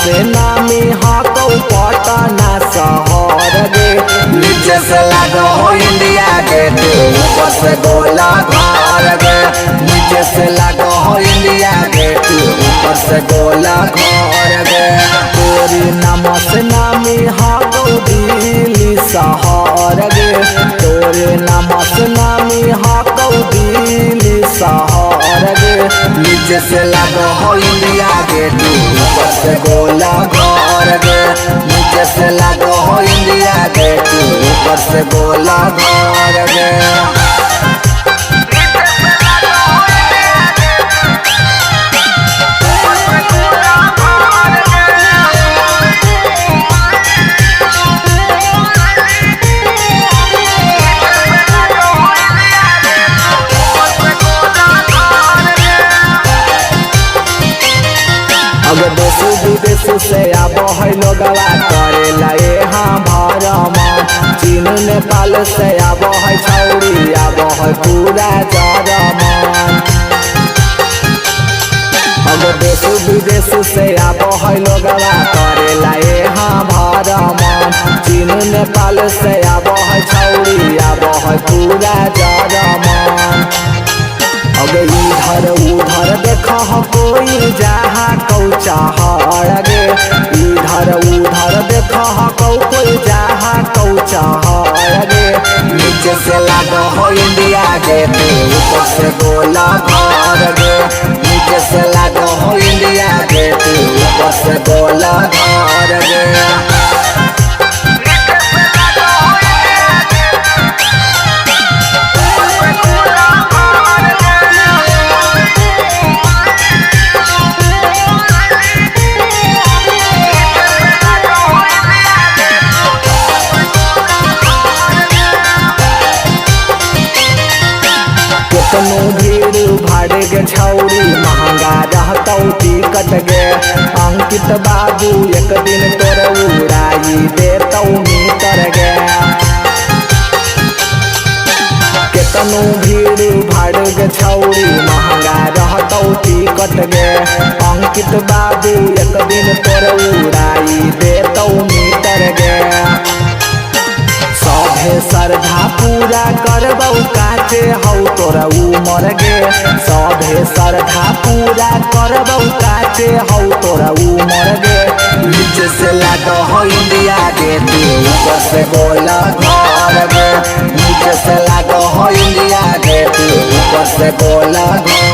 से नामी हाको पटना शहर गे। नीचे से लागो हो इंडिया गेट ऊपर से गोला घर गे। नीचे से लागो हो इंडिया गेट ऊपर से गोला घर गे। तोरी नाम से नामी हाको दिल्ली शहर गे। तोरे नाम से नामी हाको दिल्ली शहर गे। नीचे से लागो हो इंडिया गेट ऊपर से गोला घर गे। नीचे से लागो हो इंडिया गेट ऊपर से गोला घर गे। अगर देश विदेश से आबो है लोगवा करेला यहाँ भरम। चीन नेपाल से आबो है छौड़ी आबो है पूरा जरमन। अगर देश विदेश से आबो है लोगवा करेला यहाँ भरम। चीन नेपाल से आबो है छौड़ी आबो है पूरा जरमन। अगे इधर उधर देख कोई जहाँ कौचाहर गे। इधर उधर देख कोई जहाँ कौचाहर गे। नीचे से लागो हो इंडिया गेट ऊपर से गोला घर गे। नीचे से लागो हो इंडिया गेट ऊपर से गोला घर गे। कितनो भीड़ भाड़ गे छौरी महंगा रहतौ टिकट गे। अंकित बाबू एक दिन तोर उड़ाई देतौ मीटर गे। कितनो भीड़ भाड़ गे छौरी महंगा रहतौ टिकट गे। अंकित बाबू एक दिन तोर उड़ाई देतौ मीटर गे। सभे श्रद्धा पूरा करबौ काचे हौ तोरा उमर गे। सभे श्रद्धा पूरा करबौ काचे हौ तोरा उमर गे। नीचे से लागो हो इंडिया गेट ऊपर से गोला घर गे। नीचे से लागो हो इंडिया गेट ऊपर से गोला घर।